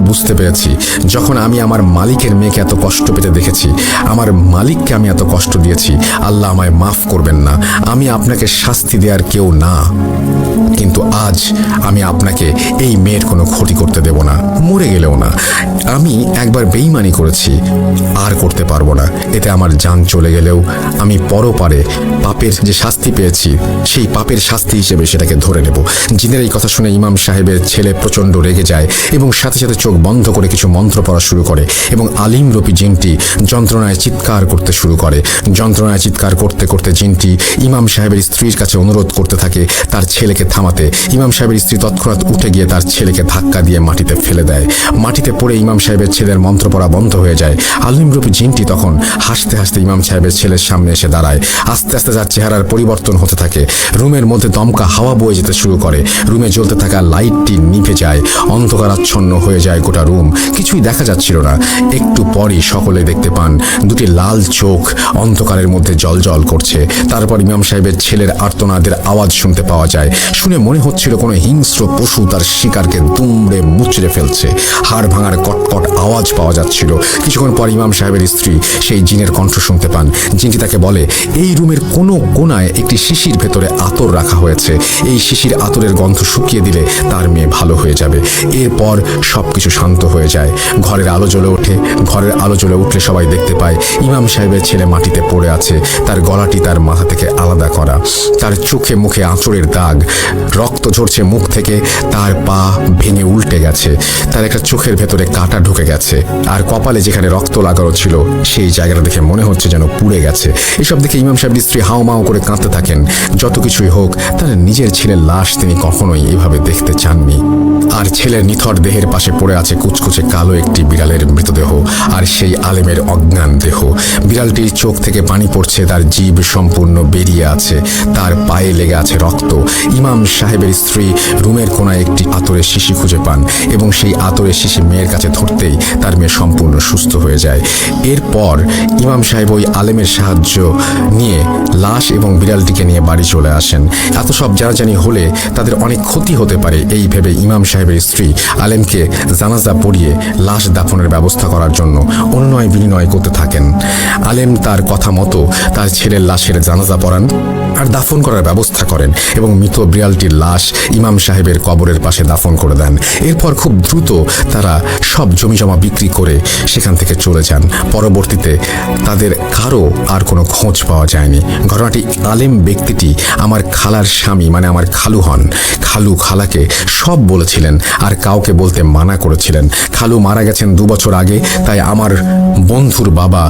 বুঝতে পেরেছি, যখন আমি আমার মালিকের মেয়েকে এত কষ্ট পেতে দেখেছি, আমার মালিককে আমি এত কষ্ট দিয়েছি, আল্লাহ আমায় মাফ করবেন না। আমি আপনাকে শাস্তি দেওয়ার কেউ না, কিন্তু আজ আমি আপনাকে এই মেয়ের কোনো ক্ষতি করতে দেব না, মরে গেলেও না। আমি একবার বেঈমানি করেছি, আর করতে পারবো না। এতে আমার জান চলে গেলেও আমি পরপারে পাপের যে শাস্তি পেয়েছি, সেই পাপের শাস্তি হিসেবে সেটাকে ধরে নেব। জিনের এই কথা শুনে ইমাম সাহেবের ছেলে প্রচণ্ড রেগে যায় এবং সাথে সাথে চোখ বন্ধ করে কিছু মন্ত্র পড়া শুরু করে এবং আলিম রূপী জিনটি যন্ত্রণায় চিৎকার করতে শুরু করে। যন্ত্রণায় চিৎকার করতে করতে জিনটি ইমাম সাহেবের স্ত্রীর কাছে অনুরোধ করতে থাকে তার ছেলেকে থামাতে। ইমাম সাহেবের স্ত্রী তৎক্ষণাৎ উঠে গিয়ে তার ছেলেকে ধাক্কা দিয়ে মাটিতে ফেলে দেয়। মাটিতে পড়ে ইমাম সাহেবের ছেলের মন্ত্র পড়া বন্ধ হয়ে যায়। আলিম রূপী জিনটি তখন হাসতে হাসতে ইমাম সাহেবের ছেলের সামনে এসে দাঁড়ায়। আস্তে আস্তে তার চেহারার পরিবর্তন হতে থাকে। রুমের মধ্যে দমকা হাওয়া বয়ে যেতে শুরু করে। রুমে জ্বলতে থাকা লাইটটি নিভে যায়। অন্ধকারাচ্ছন্ন হয়ে যায় গোটা রুম, কিছুই দেখা যাচ্ছিল না। একটু পরই সকলে দেখতে পান দুটি লাল চোখ অন্ধকারের মধ্যে জলজল করছে। তারপর ইমাম সাহেবের ছেলের আর্তনাদের আওয়াজ শুনতে পাওয়া যায়। শুনে মনে হচ্ছিল কোনো হিংস্র পশু তার শিকারকে দুমড়ে মুচড়ে ফেলছে। হাড় ভাঙার কটকট আওয়াজ পাওয়া যাচ্ছিল। কিছুক্ষণ পর ইমাম সাহেবের স্ত্রী সেই জিনের কণ্ঠ শুনতে পান। জিনটি তাকে বলে, এই রুমের কোনো কোনায় একটি শিশির ভেতরে আতর রাখা হয়েছে। এই শিশির আতরের গন্ধ শুকিয়ে দিলে তার মেয়ে ভালো হয়ে যাবে। এরপর সবকিছু শান্ত হয়ে যায়। ঘরের আলো জ্বলে ওঠে। ঘরের আলো জ্বলে উঠলে সবাই দেখতে পায় ইমাম সাহেবের ছেলে মাটিতে পড়ে আছে। তার গলাটি তার মাথা থেকে আলাদা করা, তার চোখে মুখে আঁচড়ের দাগ, রক্ত ঝরছে মুখ থেকে, তার পা ভেঙে উল্টে গেছে, তার একটা চোখের ভেতরে কাঁটা ঢুকে গেছে, আর কপালে যেখানে রক্ত লাগানো ছিল সেই জায়গাটা দেখে মনে হচ্ছে যেন পুড়ে গেছে। এসব দেখে ইমাম সাহেবের স্ত্রী হাউমাউ করে কাঁদতে থাকেন। যত কিছুই হোক, তার নিজের ছেলের লাশ তিনি কখনোই এভাবে দেখতে চাননি। আর ছেলের নিথর দেহের পাশে পড়ে আছে কুচকুচে কালো একটি বিড়ালের মৃতদেহ, আর সেই আলেমের অজ্ঞান দেহ। বিড়ালটির চোখ থেকে পানি পড়ছে, তার জিভ সম্পূর্ণ বেরিয়ে আছে, তার পায়ে লেগে আছে রক্ত। ইমাম সাহেবের স্ত্রী রুমের কোনায় একটি আতরের শিশি খুঁজে পান এবং সেই আতরের শিশি মেয়ের কাছে ধরতেই তার মেয়ে সম্পূর্ণ সুস্থ হয়ে যায়। এরপর ইমাম সাহেব ওই আলেমের সাহায্য নিয়ে লাশ এবং বিড়ালটিকে নিয়ে বাড়ি চলে আসেন। এত সব জানাজানি হলে তাদের অনেক ক্ষতি হতে পারে, এই ভেবে ইমাম সাহেবের স্ত্রী আলেমকে জানাজা পড়িয়ে লাশ দাফনের ব্যবস্থা করার জন্য অনুনয় বিনিময় করতে থাকেন। আলেম তার কথা মতো তার ছেলের লাশের জানাজা পড়ান আর দাফন করার ব্যবস্থা করেন এবং মৃত বিড়ালটির লাশ ইমাম সাহেবের কবরের পাশে দাফন করে দেন। এরপর খুব দ্রুত তারা সব জমিজমা বিক্রি করে সেখান থেকে চলে যান। পরবর্তীতে তাদের কারো আর কোনো খোঁজ পাওয়া যায়নি। ঘটনাটি আলেম ব্যক্তিটি আমার খালার স্বামী, মানে আমার খালু হন। খালু খালাকে সব বলেছিলেন আর কাউকে বলতে মানা করেছিলেন। খালু মারা গেছেন 2 বছর আগে, তাই আমার বন্ধুর বাবা